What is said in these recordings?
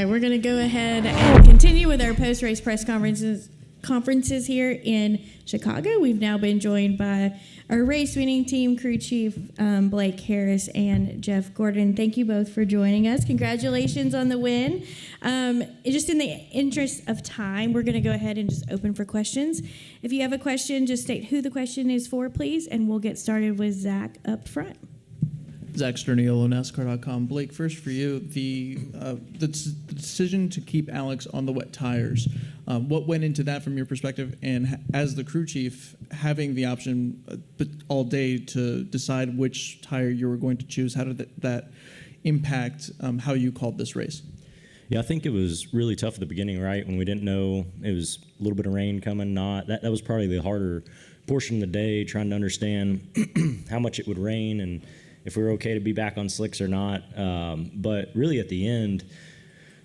right, we're going to go ahead and continue with our post-race press conferences here in Chicago. We've now been joined by our race winning team crew chief, Blake Harris and Jeff Gordon. Thank you both for joining us. Congratulations on the win. Just in the interest of time, we're going to go ahead and just open for questions. If you have a question, just state who the question is for, please, and we'll get started with Zach up front. Zach Sterniolo, NASCAR.com. Blake, first for you, the decision to keep Alex on the wet tires. What went into that from your perspective? And as the crew chief, having the option all day to decide which tire you were going to choose, how did that impact how you called this race? Yeah, I think it was really tough at the beginning, right? When we didn't know it was a little bit of rain coming, not. That was probably the harder portion of the day, trying to understand how much it would rain and if we were okay to be back on slicks or not. But really at the end,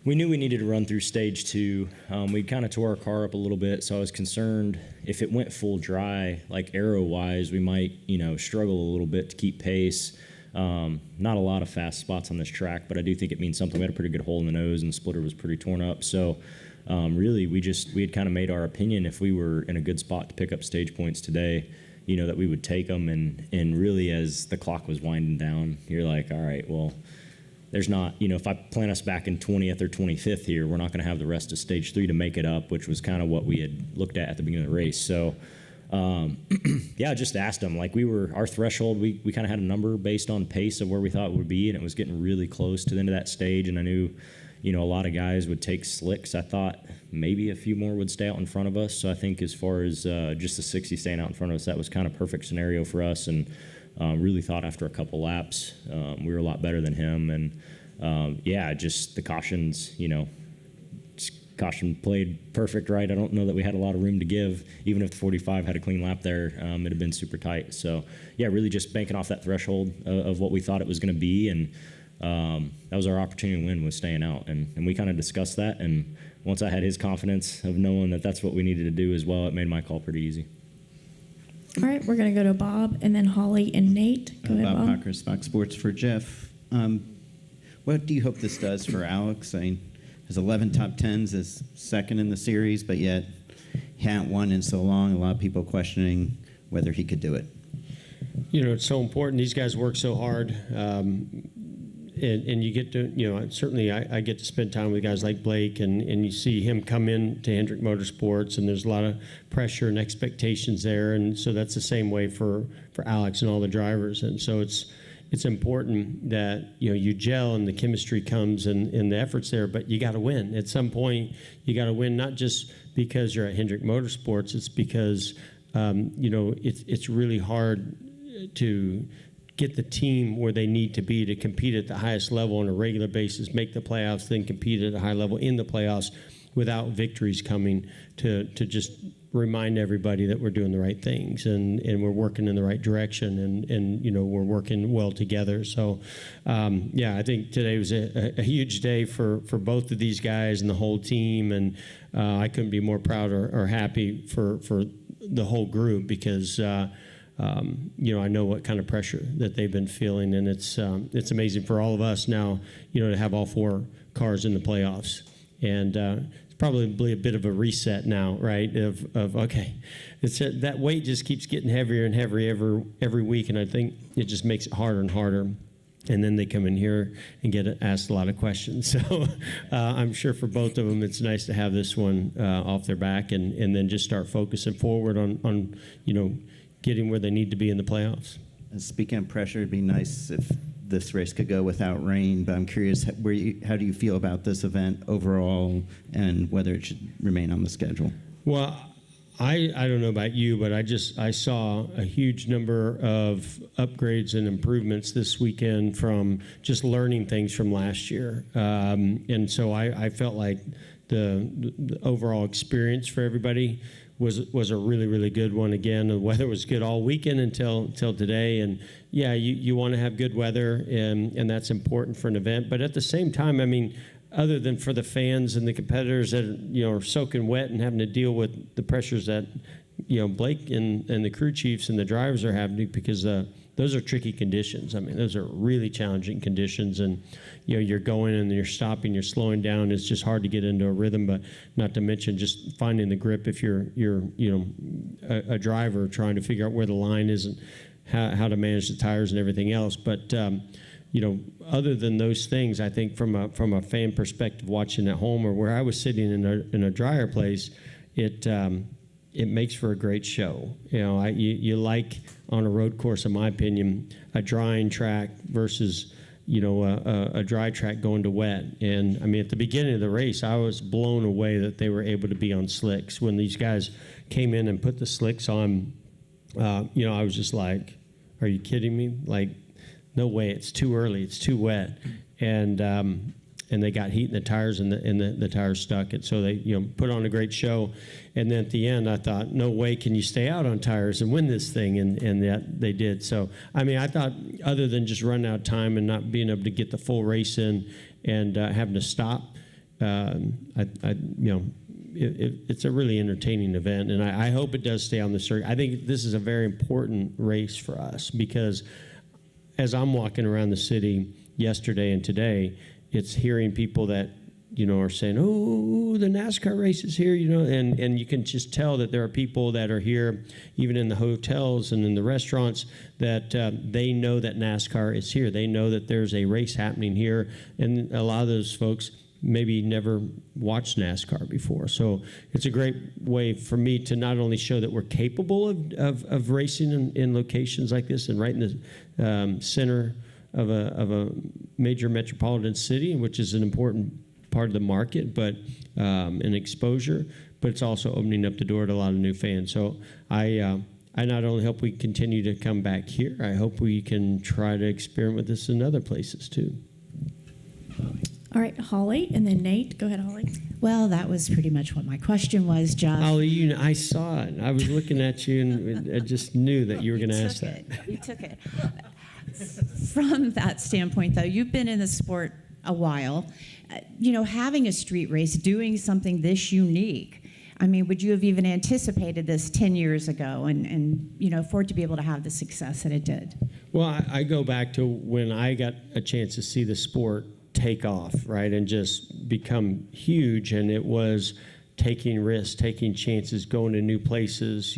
we knew we needed to run through stage 2. We kind of tore our car up a little bit, so I was concerned if it went full dry, like aero-wise, we might, struggle a little bit to keep pace. Not a lot of fast spots on this track, but I do think it means something. We had a pretty good hole in the nose, and the splitter was pretty torn up. So really, we had kind of made our opinion if we were in a good spot to pick up stage points today, that we would take them. And really, as the clock was winding down, you're like, all right, well, there's not, if I plant us back in 20th or 25th here, we're not going to have the rest of stage 3 to make it up, which was kind of what we had looked at the beginning of the race. So, I just asked them, our threshold, we kind of had a number based on pace of where we thought it would be, and it was getting really close to the end of that stage, and I knew, a lot of guys would take slicks. I thought maybe a few more would stay out in front of us, so I think as far as just the 60 staying out in front of us, that was kind of perfect scenario for us, and really thought after a couple laps, we were a lot better than him, and just the cautions, caution played perfect, right? I don't know that we had a lot of room to give. Even if the 45 had a clean lap there, it'd have been super tight. So, really just banking off that threshold of what we thought it was going to be, and that was our opportunity to win, was staying out. And we kind of discussed that, and once I had his confidence of knowing that that's what we needed to do as well, it made my call pretty easy. All right, we're going to go to Bob, and then Holly and Nate. Go ahead, Bob. Pockers, Fox Sports for Jeff. What do you hope this does for Alex? His 11 top 10s is second in the series, but yet he hadn't won in so long. A lot of people questioning whether he could do it. It's so important. These guys work so hard. And you get to, certainly I get to spend time with guys like Blake, and you see him come in to Hendrick Motorsports, and there's a lot of pressure and expectations there. And so that's the same way for Alex and all the drivers. And so it's important that you gel and the chemistry comes and the effort's there, but you got to win. At some point, you got to win, not just because you're at Hendrick Motorsports. It's because it's really hard to get the team where they need to be to compete at the highest level on a regular basis, make the playoffs, then compete at a high level in the playoffs without victories coming to just remind everybody that we're doing the right things and we're working in the right direction and we're working well together. So, I think today was a huge day for both of these guys and the whole team, and I couldn't be more proud or happy for the whole group because I know what kind of pressure that they've been feeling, and it's amazing for all of us now, to have all 4 cars in the playoffs, and it's probably a bit of a reset now, right? Of okay, that weight just keeps getting heavier and heavier every week, and I think it just makes it harder and harder. And then they come in here and get asked a lot of questions. So I'm sure for both of them, it's nice to have this one off their back and then just start focusing forward on getting where they need to be in the playoffs. And speaking of pressure, it'd be nice if this race could go without rain, but I'm curious, how do you feel about this event overall and whether it should remain on the schedule? Well, I don't know about you, but I saw a huge number of upgrades and improvements this weekend from just learning things from last year. And so I felt like the overall experience for everybody was a really, really good one. Again, the weather was good all weekend until today. And you want to have good weather, and that's important for an event. But at the same time, other than for the fans and the competitors that are soaking wet and having to deal with the pressures that Blake and the crew chiefs and the drivers are having because the those are tricky conditions. I mean, those are really challenging conditions, and you're going and you're stopping, you're slowing down. It's just hard to get into a rhythm. But not to mention just finding the grip if you're a driver trying to figure out where the line is and how to manage the tires and everything else. But other than those things, I think from a fan perspective, watching at home or where I was sitting in a drier place, it makes for a great show. You like on a road course, in my opinion, a drying track versus a dry track going to wet. And I mean, at the beginning of the race, I was blown away that they were able to be on slicks. When these guys came in and put the slicks on, I was just like, "Are you kidding me? Like, no way! It's too early. It's too wet." And they got heat in the tires, and the tires stuck. And so they put on a great show. And then at the end, I thought, no way can you stay out on tires and win this thing, and that they did. So I mean, I thought other than just running out of time and not being able to get the full race in and having to stop, it's a really entertaining event, and I hope it does stay on the circuit. I think this is a very important race for us because as I'm walking around the city yesterday and today, it's hearing people that are saying, "Oh, the NASCAR race is here," and you can just tell that there are people that are here, even in the hotels and in the restaurants, that they know that NASCAR is here. They know that there's a race happening here, and a lot of those folks maybe never watched NASCAR before. So it's a great way for me to not only show that we're capable of racing in locations like this and right in the center of a major metropolitan city, which is an important part of the market, but an exposure, but it's also opening up the door to a lot of new fans. So I not only hope we continue to come back here, I hope we can try to experiment with this in other places too. All right, Holly, and then Nate. Go ahead, Holly. Well, that was pretty much what my question was, Jeff. Holly, I saw it. I was looking at you, and I just knew that you were going to ask that. You took it. From that standpoint, though, you've been in the sport a while. Having a street race, doing something this unique, I mean, would you have even anticipated this 10 years ago and for it to be able to have the success that it did? Well, I go back to when I got a chance to see the sport take off, right, and just become huge, and it was taking risks, taking chances, going to new places,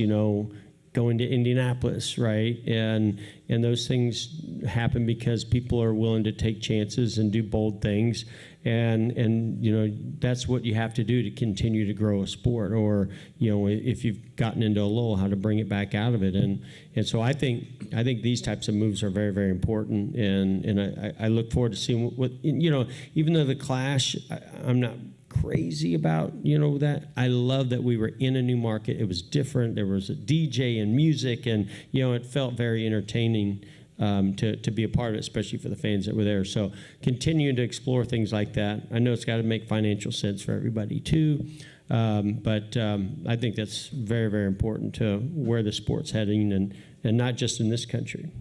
going to Indianapolis, right? And those things happen because people are willing to take chances and do bold things. And that's what you have to do to continue to grow a sport, or if you've gotten into a lull, how to bring it back out of it. And so I think these types of moves are very, very important. And I look forward to seeing what even though the Clash, I'm not crazy about that. I love that we were in a new market. It was different. There was a DJ and music, and it felt very entertaining to be a part of it, especially for the fans that were there. So continuing to explore things like that. I know it's got to make financial sense for everybody too, but I think that's very, very important to where the sport's heading, and not just in this country.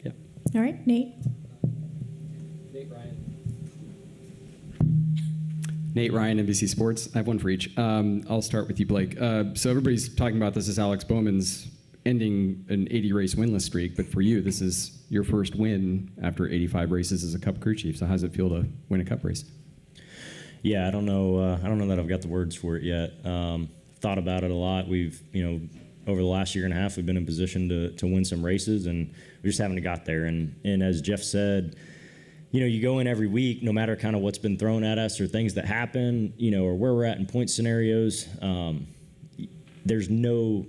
Yeah. All right, Nate. Nate Ryan, NBC Sports. I have one for each. I'll start with you, Blake. So everybody's talking about this as Alex Bowman's ending an 80-race winless streak, but for you, this is your first win after 85 races as a Cup crew chief. So how does it feel to win a Cup race? Yeah, I don't know that I've got the words for it yet. Thought about it a lot. We've, over the last year and a half, we've been in position to win some races, and we just haven't got there. And as Jeff said, you go in every week, no matter kind of what's been thrown at us or things that happen, or where we're at in point scenarios. There's no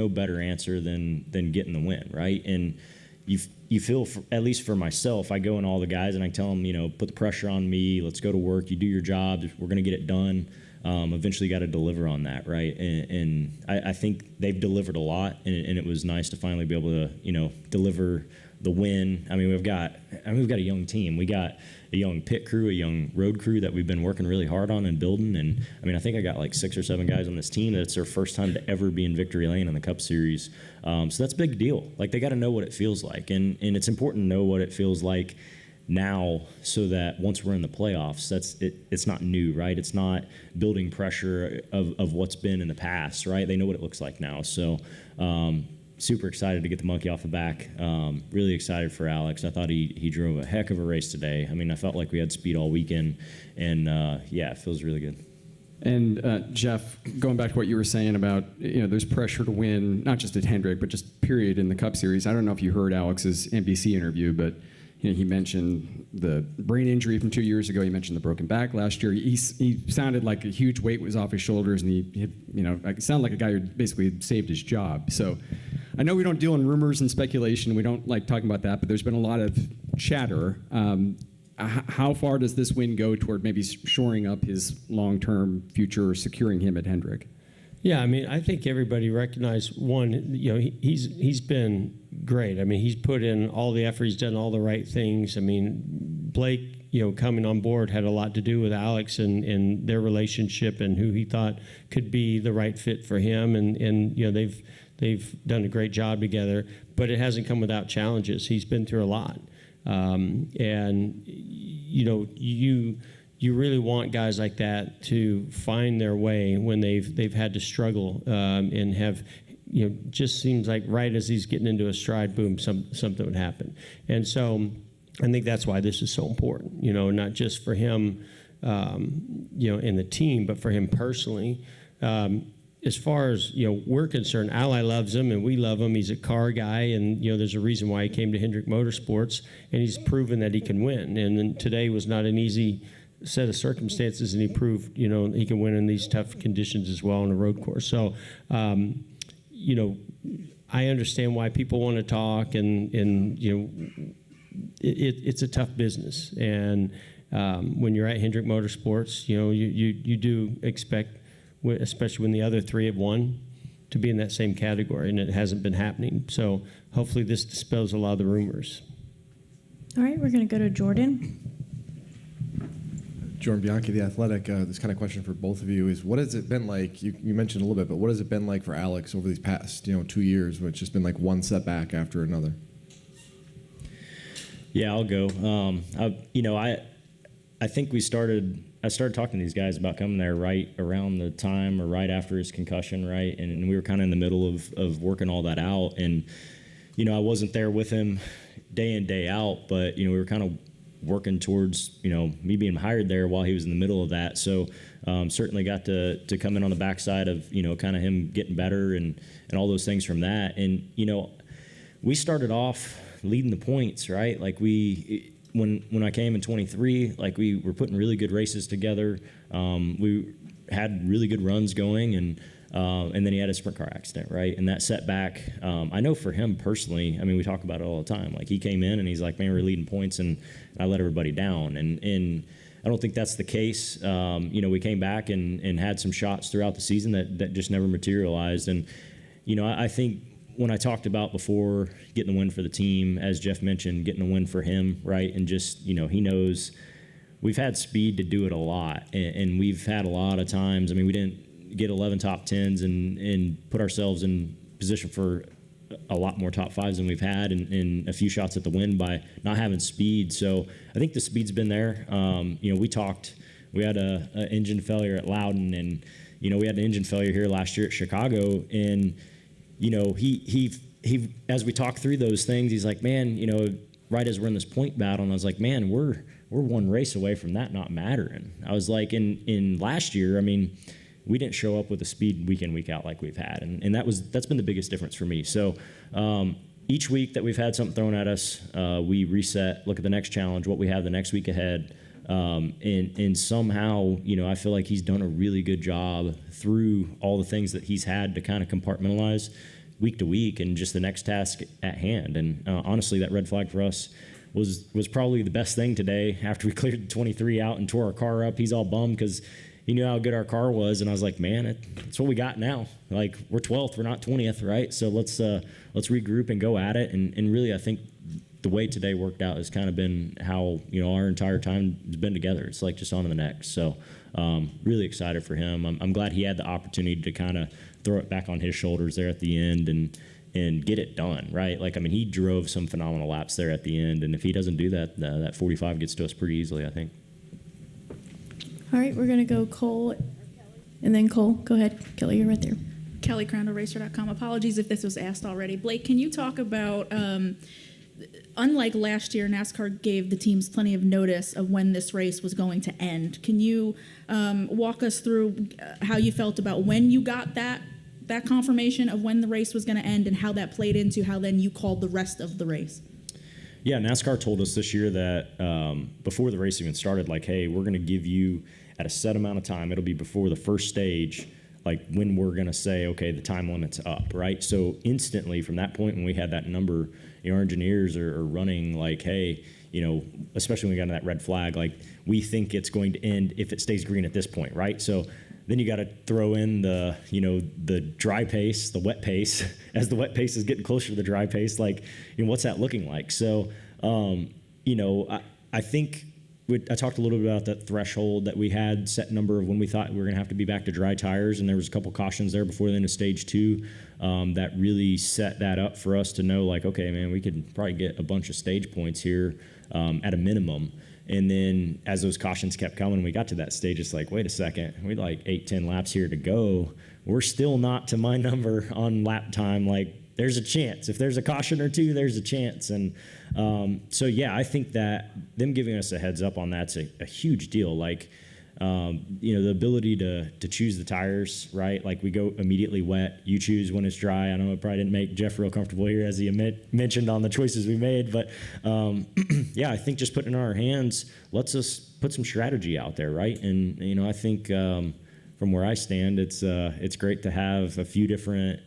better answer than getting the win, right? And you feel, at least for myself, I go in all the guys and I tell them, put the pressure on me. Let's go to work. You do your job. We're going to get it done. Eventually, got to deliver on that, right? And I think they've delivered a lot, and it was nice to finally be able to, deliver the win. I mean, we've got a young team. We got a young pit crew, a young road crew that we've been working really hard on and building. And I mean, I think I got like 6 or 7 guys on this team that it's their first time to ever be in victory lane in the Cup Series. So that's a big deal. Like, they got to know what it feels like, and it's important to know what it feels like now, so that once we're in the playoffs, it's not new, right? It's not building pressure of what's been in the past, right? They know what it looks like now. So super excited to get the monkey off the back. Really excited for Alex. I thought he drove a heck of a race today. I mean, I felt like we had speed all weekend, and yeah, it feels really good. And Jeff, going back to what you were saying about, there's pressure to win, not just at Hendrick, but just period in the Cup Series. I don't know if you heard Alex's NBC interview, but he mentioned the brain injury from 2 years ago. He mentioned the broken back last year. He sounded like a huge weight was off his shoulders, and he sounded like a guy who basically saved his job. So I know we don't deal in rumors and speculation. We don't like talking about that, but there's been a lot of chatter. How far does this win go toward maybe shoring up his long-term future, or securing him at Hendrick? Yeah, I mean, I think everybody recognized, one, he's been great. I mean, he's put in all the effort. He's done all the right things. I mean, Blake, coming on board had a lot to do with Alex and their relationship and who he thought could be the right fit for him. And they've done a great job together, but it hasn't come without challenges. He's been through a lot. And you really want guys like that to find their way when they've had to struggle, and have, just seems like right as he's getting into a stride, boom, something would happen. And so I think that's why this is so important, not just for him, and the team, but for him personally. As far as we're concerned, Ally loves him and we love him. He's a car guy, and there's a reason why he came to Hendrick Motorsports, and he's proven that he can win. And then today was not an easy set of circumstances, and he proved he can win in these tough conditions as well on a road course. So I understand why people want to talk, and it's a tough business. And when you're at Hendrick Motorsports, you do expect, especially when the other three have won, to be in that same category, and it hasn't been happening. So hopefully this dispels a lot of the rumors. All right, we're going to go to Jordan. Jordan Bianchi, The Athletic. This kind of question for both of you is, what has it been like, you mentioned a little bit, but what has it been like for Alex over these past 2 years, when it's just been like one setback after another? Yeah, I'll go. I think I started talking to these guys about coming there right around the time or right after his concussion, right? And we were kind of in the middle of working all that out. And, I wasn't there with him day in, day out, but, we were kind of working towards, me being hired there while he was in the middle of that. So certainly got to come in on the backside of, kind of him getting better and all those things from that. And, we started off leading the points, right? Like when I came in 23, like we were putting really good races together. We had really good runs going, and then he had a sprint car accident, right? And that setback, I know for him personally, I mean, we talk about it all the time. Like he came in and he's like, man, we're leading points, and I let everybody down. And I don't think that's the case. We came back and had some shots throughout the season that just never materialized. And, I think when I talked about before getting the win for the team, as Jeff mentioned, getting a win for him, right? And just, he knows we've had speed to do it a lot. And we've had a lot of times, I mean, we didn't get 11 top 10s and put ourselves in position for a lot more top 5s than we've had, and a few shots at the win by not having speed. So I think the speed's been there. We had an engine failure at Loudon, and, we had an engine failure here last year at Chicago, and he as we talked through those things, he's like, man, right as we're in this point battle, and I was like, man, we're one race away from that not mattering. I was like, in last year, I mean, we didn't show up with the speed week in, week out like we've had, and that's been the biggest difference for me. So each week that we've had something thrown at us, we reset, look at the next challenge, what we have the next week ahead, and somehow, I feel like he's done a really good job through all the things that he's had to kind of compartmentalize week to week and just the next task at hand. And honestly, that red flag for us was probably the best thing today. After we cleared the 23 out and tore our car up, he's all bummed because he knew how good our car was, and I was like, man, it's what we got now. Like, we're 12th, we're not 20th, right? So let's regroup and go at it. And really, I think the way today worked out has kind of been how our entire time has been together. It's like just on to the next. So really excited for him. I'm glad he had the opportunity to kind of throw it back on his shoulders there at the end and get it done, right? Like, I mean, he drove some phenomenal laps there at the end, and if he doesn't do that, that 45 gets to us pretty easily, I think. All right, we're going to go Cole, and then Cole. Go ahead. Kelly, you're right there. Kelly Crandall, Racer.com. Apologies if this was asked already. Blake, can you talk about, unlike last year, NASCAR gave the teams plenty of notice of when this race was going to end. Can you walk us through how you felt about when you got that confirmation of when the race was going to end and how that played into how then you called the rest of the race? Yeah, NASCAR told us this year that before the race even started, like, hey, we're going to give you at a set amount of time, it'll be before the first stage, like when we're going to say, okay, the time limit's up, right? So instantly from that point when we had that number, our engineers are running like, hey, especially when we got to that red flag, like we think it's going to end if it stays green at this point, right? So then you got to throw in the dry pace, the wet pace, as the wet pace is getting closer to the dry pace, like, what's that looking like? So, I think I talked a little bit about that threshold that we had set number of when we thought we were going to have to be back to dry tires, and there was a couple cautions there before the end of stage 2 that really set that up for us to know, like, okay, man, we could probably get a bunch of stage points here at a minimum. And then as those cautions kept coming, we got to that stage, it's like, wait a second, we like 8-10 laps here to go. We're still not to my number on lap time. Like, there's a chance. If there's a caution or two, there's a chance. And so, yeah, I think that them giving us a heads up on that's a huge deal. Like, the ability to choose the tires, right? Like, we go immediately wet. You choose when it's dry. I know it probably didn't make Jeff real comfortable here, as he mentioned on the choices we made. But, yeah, I think just putting it in our hands lets us put some strategy out there, right? And, I think from where I stand, it's great to have a few different,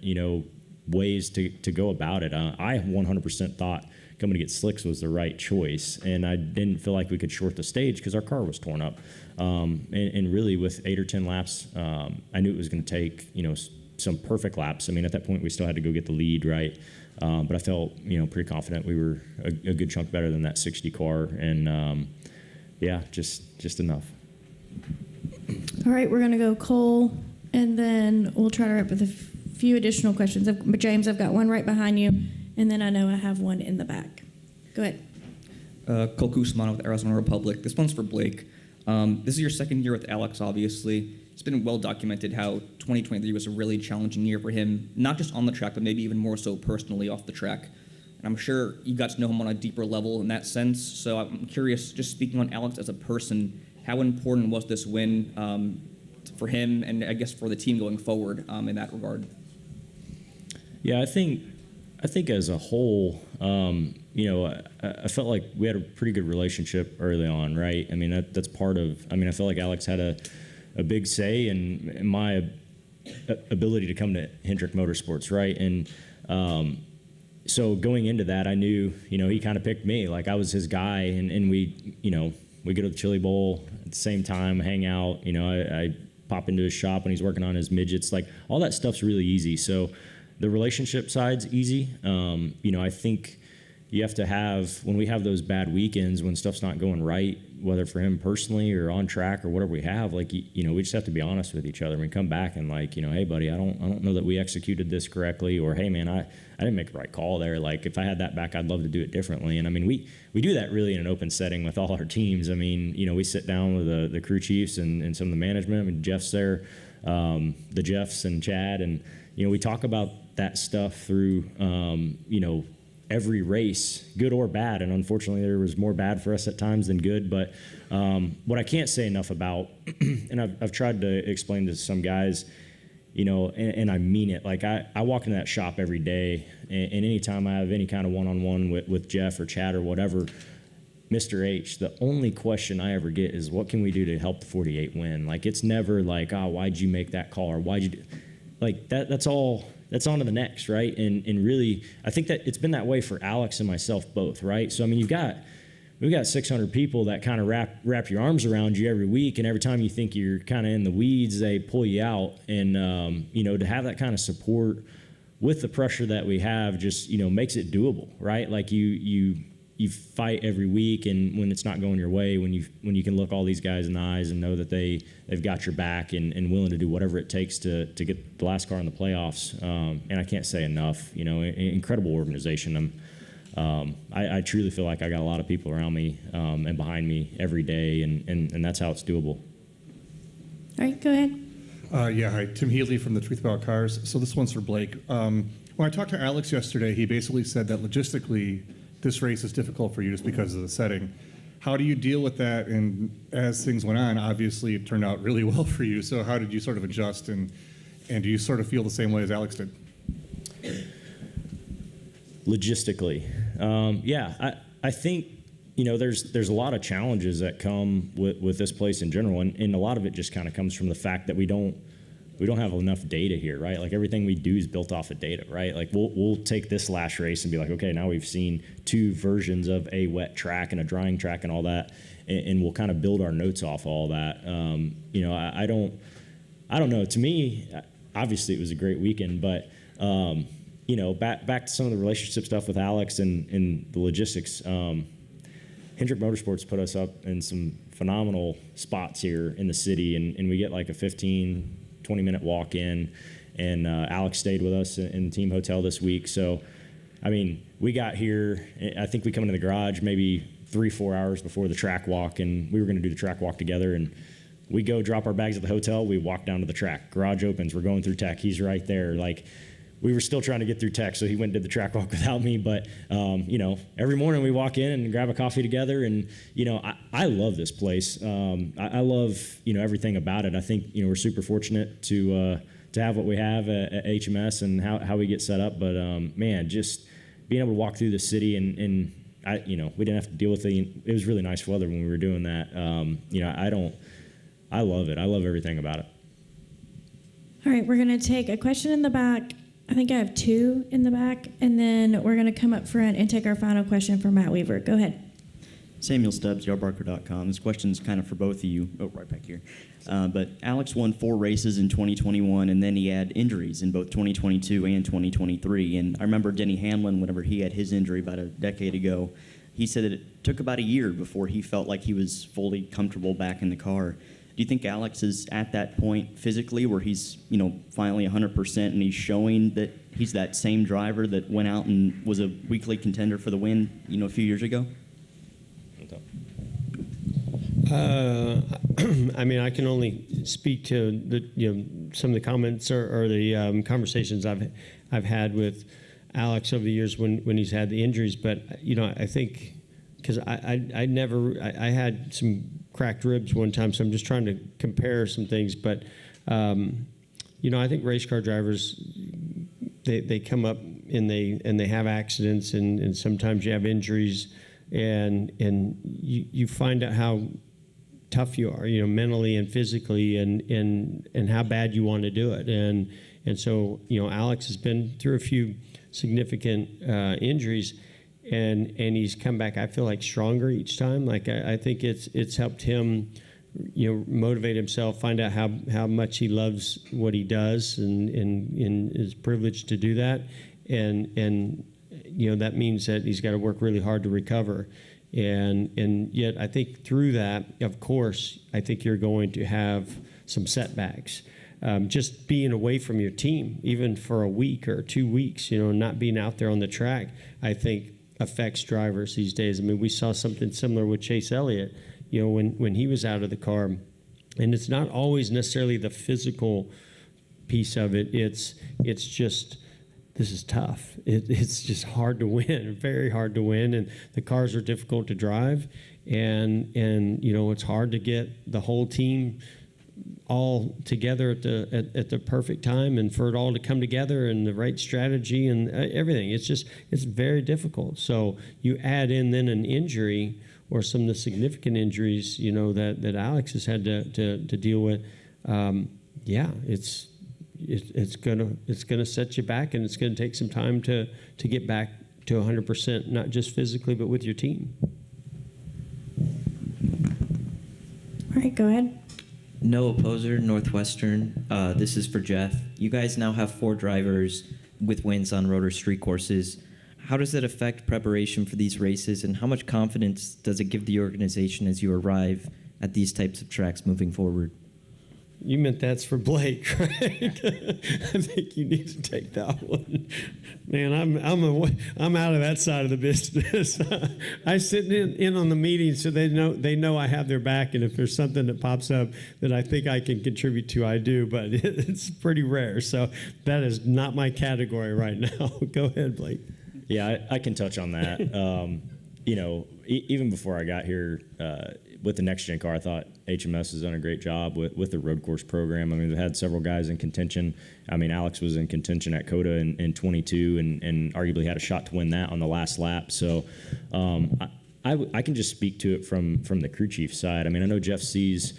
ways to go about it. I 100% thought coming to get slicks was the right choice, and I didn't feel like we could short the stage because our car was torn up. And really, with 8 or 10 laps, I knew it was going to take some perfect laps. I mean, at that point, we still had to go get the lead, right? But I felt pretty confident we were a good chunk better than that 60 car, and yeah, just enough. All right, we're going to go Cole, and then we'll try to wrap with a few additional questions. James, I've got one right behind you, and then I know I have one in the back. Go ahead. Cole Kusman with Arizona Republic. This one's for Blake. This is your second year with Alex, obviously. It's been well documented how 2023 was a really challenging year for him, not just on the track, but maybe even more so personally off the track. And I'm sure you got to know him on a deeper level in that sense. So I'm curious, just speaking on Alex as a person, how important was this win for him and I guess for the team going forward in that regard? Yeah, I think as a whole, I felt like we had a pretty good relationship early on, right? I mean, that's part of. I mean, I felt like Alex had a big say in my ability to come to Hendrick Motorsports, right? And so going into that, I knew, he kind of picked me. Like, I was his guy, and we go to the Chili Bowl at the same time, hang out. I pop into his shop when he's working on his midgets. Like, all that stuff's really easy. So the relationship side's easy. I think you have to have, when we have those bad weekends, when stuff's not going right, whether for him personally or on track or whatever we have, like, we just have to be honest with each other. We come back and like, hey buddy, I don't know that we executed this correctly, or hey man, I didn't make the right call there. Like, if I had that back, I'd love to do it differently. And I mean, we do that really in an open setting with all our teams. I mean, we sit down with the crew chiefs and some of the management. I mean, Jeff's there, the Jeffs and Chad, and we talk about that stuff through every race, good or bad. And unfortunately, there was more bad for us at times than good. But what I can't say enough about, and I've tried to explain to some guys, and I mean it. Like, I walk into that shop every day, and anytime I have any kind of one-on-one with Jeff or Chad or whatever, Mr. H, the only question I ever get is, what can we do to help the 48 win? Like, it's never like, why'd you make that call, or why'd you do? Like, that's all. That's on to the next, right? And really, I think that it's been that way for Alex and myself both, right? So, I mean, we've got 600 people that kind of wrap your arms around you every week, and every time you think you're kind of in the weeds, they pull you out. And, to have that kind of support with the pressure that we have just, makes it doable, right? Like, you fight every week, and when it's not going your way, when you can look all these guys in the eyes and know that they've got your back and willing to do whatever it takes to get the last car in the playoffs. And I can't say enough, incredible organization. I truly feel like I got a lot of people around me and behind me every day, and that's how it's doable. All right, go ahead. Yeah, hi. Tim Healy from the Truth About Cars. So this one's for Blake. When I talked to Alex yesterday, he basically said that logistically, this race is difficult for you just because of the setting. How do you deal with that? And as things went on, obviously it turned out really well for you. So how did you sort of adjust? And do you sort of feel the same way as Alex did? Logistically, yeah, I think, you know, there's a lot of challenges that come with this place in general, and a lot of it just kind of comes from the fact that we don't have enough data here, right? Like everything we do is built off of data, right? Like we'll take this last race and be like, okay, now we've seen 2 versions of a wet track and a drying track and all that, and we'll kind of build our notes off all that. You know, I don't know. To me, obviously it was a great weekend, but you know, back to some of the relationship stuff with Alex and the logistics. Hendrick Motorsports put us up in some phenomenal spots here in the city, and we get like a 15, 20-minute walk in, and Alex stayed with us in the team hotel this week. So, I mean, we got here, I think we come into the garage maybe 3-4 hours before the track walk, and we were going to do the track walk together, and we go drop our bags at the hotel, we walk down to the track. Garage opens, we're going through tech, he's right there. Like, we were still trying to get through tech, so he went and did the track walk without me. But, you know, every morning we walk in and grab a coffee together. And, you know, I love this place. I love, you know, everything about it. I think, you know, we're super fortunate to have what we have at HMS and how we get set up. But, man, just being able to walk through the city and you know, we didn't have to deal with it was really nice weather when we were doing that. You know, I love it. I love everything about it. All right, we're going to take a question in the back. I think I have 2 in the back, and then we're going to come up front and take our final question from Matt Weaver. Go ahead. Samuel Stubbs, yardbarker.com. This question's kind of for both of you. Oh, right back here. But Alex won 4 races in 2021, and then he had injuries in both 2022 and 2023. And I remember Denny Hamlin, whenever he had his injury about a decade ago, he said that it took about a year before he felt like he was fully comfortable back in the car. Do you think Alex is at that point physically where he's, you know, finally 100% and he's showing that he's that same driver that went out and was a weekly contender for the win, you know, a few years ago? I mean, I can only speak to the, you know, some of the comments or the conversations I've had with Alex over the years when he's had the injuries. But, you know, I think because I had some cracked ribs one time, so I'm just trying to compare some things. But, you know, I think race car drivers, they come up and they have accidents, and sometimes you have injuries, and you find out how tough you are, you know, mentally and physically, and how bad you want to do it. And so, you know, Alex has been through a few significant injuries, and he's come back, I feel like, stronger each time. Like I think it's helped him, you know, motivate himself, find out how much he loves what he does, and is privileged to do that. And you know, that means that he's got to work really hard to recover. And yet I think through that, of course, I think you're going to have some setbacks. Just being away from your team, even for a week or 2 weeks, you know, not being out there on the track, I think affects drivers these days. I mean, we saw something similar with Chase Elliott, you know, when he was out of the car. And it's not always necessarily the physical piece of it. It's just, this is tough. It's just hard to win, very hard to win, and the cars are difficult to drive, and you know, it's hard to get the whole team all together at the perfect time, and for it all to come together and the right strategy and everything. It's very difficult. So you add in then an injury or some of the significant injuries, you know, that Alex has had to deal with. Yeah, it's gonna set you back, and it's gonna take some time to get back to 100%, not just physically but with your team. All right, go ahead. Noah Poser, Northwestern. This is for Jeff. You guys now have 4 drivers with wins on rotor street courses. How does that affect preparation for these races, and how much confidence does it give the organization as you arrive at these types of tracks moving forward? You meant that's for Blake, right? I think you need to take that one. Man, I'm out of that side of the business. I sit in on the meetings, so they know I have their back, and if there's something that pops up that I think I can contribute to, I do. But it's pretty rare, so that is not my category right now. Go ahead, Blake. Yeah, I can touch on that. Even before I got here with the next gen car, I thought HMS has done a great job with the road course program. I mean, we've had several guys in contention. I mean, Alex was in contention at COTA in 22 and arguably had a shot to win that on the last lap. So I can just speak to it from the crew chief side. I mean, I know Jeff sees,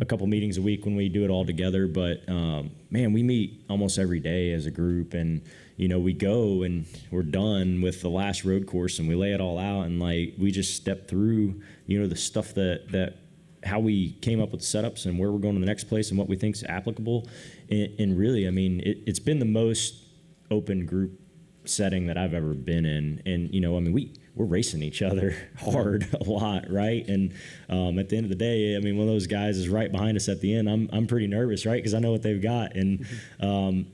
a couple meetings a week when we do it all together, but man, we meet almost every day as a group, and we go and we're done with the last road course and we lay it all out, and like we just step through the stuff that how we came up with the setups and where we're going to the next place and what we think is applicable. And really, I mean, it's been the most open group setting that I've ever been in. And I mean, we're racing each other hard a lot, right? And at the end of the day, I mean, one of those guys is right behind us at the end. I'm pretty nervous, right? Because I know what they've got. And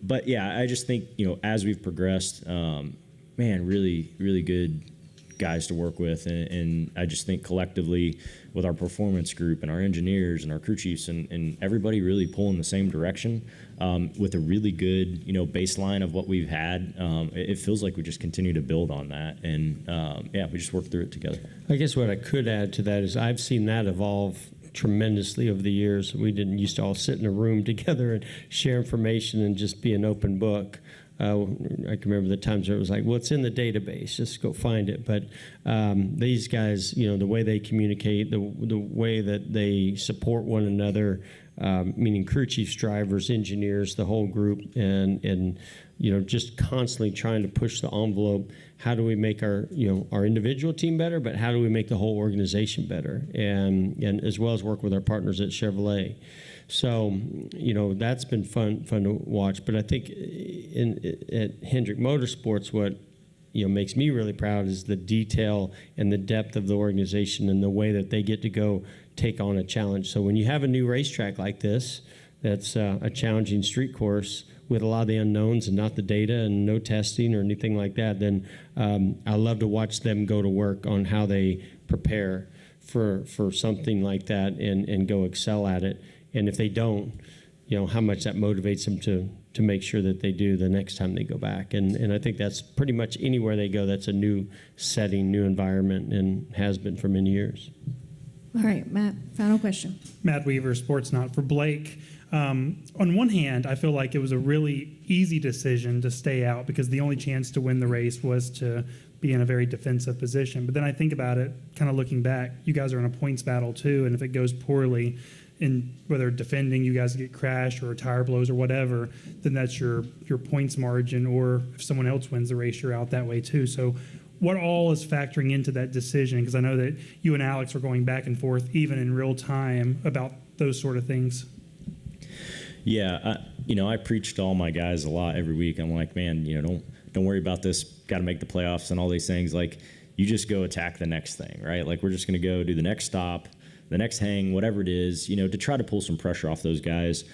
but yeah, I just think as we've progressed, man, really, really good guys to work with, and I just think collectively with our performance group and our engineers and our crew chiefs and everybody really pulling the same direction with a really good baseline of what we've had. It feels like we just continue to build on that, and yeah, we just work through it together. I guess what I could add to that is I've seen that evolve tremendously over the years. We didn't used to all sit in a room together and share information and just be an open book. I can remember the times where it was like, well, it's in the database, just go find it. But these guys, the way they communicate, the way that they support one another, meaning crew chiefs, drivers, engineers, the whole group, and just constantly trying to push the envelope. How do we make our individual team better, but how do we make the whole organization better? And as well as work with our partners at Chevrolet. So, that's been fun to watch. But I think at Hendrick Motorsports, what makes me really proud is the detail and the depth of the organization and the way that they get to go take on a challenge. So when you have a new racetrack like this, that's a challenging street course with a lot of the unknowns and not the data and no testing or anything like that, then I love to watch them go to work on how they prepare for something like that and go excel at it. And if they don't, how much that motivates them to make sure that they do the next time they go back. And I think that's pretty much anywhere they go, that's a new setting, new environment, and has been for many years. All right, Matt, final question. Matt Weaver, Sports Not for Blake. On one hand, I feel like it was a really easy decision to stay out because the only chance to win the race was to be in a very defensive position. But then I think about it, kind of looking back, you guys are in a points battle too, and if it goes poorly, in whether defending, you guys get crashed or tire blows or whatever, then that's your points margin, or if someone else wins the race, you're out that way too. So what all is factoring into that decision? Because I know that you and Alex are going back and forth even in real time about those sort of things. Yeah, I preach to all my guys a lot every week. I'm like, man, don't worry about this. Got to make the playoffs and all these things. Like, you just go attack the next thing, right? Like, we're just going to go do the next stop, the next hang, whatever it is, to try to pull some pressure off those guys.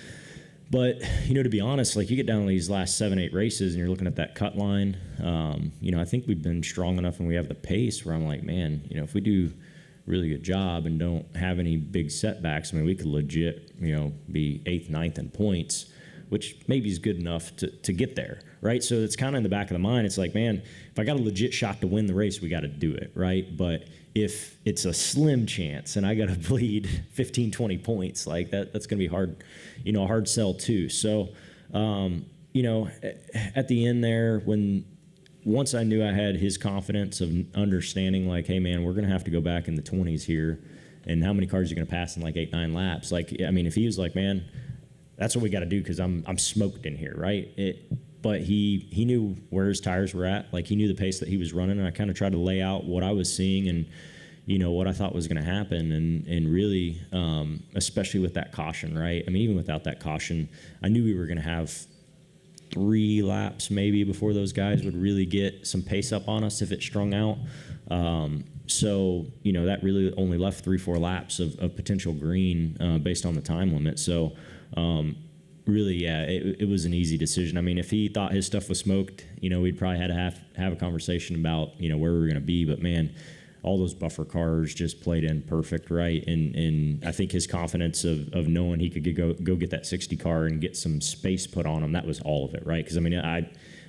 But, to be honest, like, you get down to these last 7-8 races and you're looking at that cut line, I think we've been strong enough and we have the pace where I'm like, man, if we do a really good job and don't have any big setbacks, I mean, we could legit, be 8th, 9th in points, which maybe is good enough to get there, right? So it's kind of in the back of the mind. It's like, man, if I got a legit shot to win the race, we got to do it, right? But if it's a slim chance and I got to bleed 15, 20 points, like that's going to be hard, a hard sell too. So, at the end there, once I knew I had his confidence of understanding, like, hey, man, we're going to have to go back in the 20s here, and how many cars are you going to pass in like 8, 9 laps? Like, I mean, if he was like, man, that's what we got to do because I'm smoked in here, right? But he knew where his tires were at. Like, he knew the pace that he was running, and I kind of tried to lay out what I was seeing and, what I thought was going to happen. And really, especially with that caution, right? I mean, even without that caution, I knew we were going to have 3 laps maybe before those guys would really get some pace up on us if it strung out. So, that really only left 3-4 laps of potential green based on the time limit. So, really, yeah, it was an easy decision. I mean, if he thought his stuff was smoked, we'd probably had to have a conversation about, where we were going to be. But, man, all those buffer cars just played in perfect, right? And I think his confidence of knowing he could go get that 60 car and get some space put on him, that was all of it, right? Because, I mean, I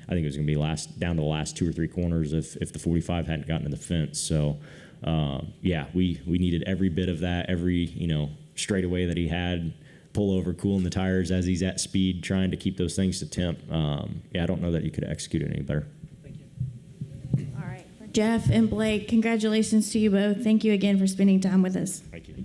think it was going to be down to the last 2 or 3 corners if the 45 hadn't gotten to the fence. So, yeah, we needed every bit of that, every, straightaway that he had, pull over, cooling the tires as he's at speed, trying to keep those things to temp. Yeah, I don't know that you could execute it any better. Jeff and Blake, congratulations to you both. Thank you again for spending time with us. Thank you.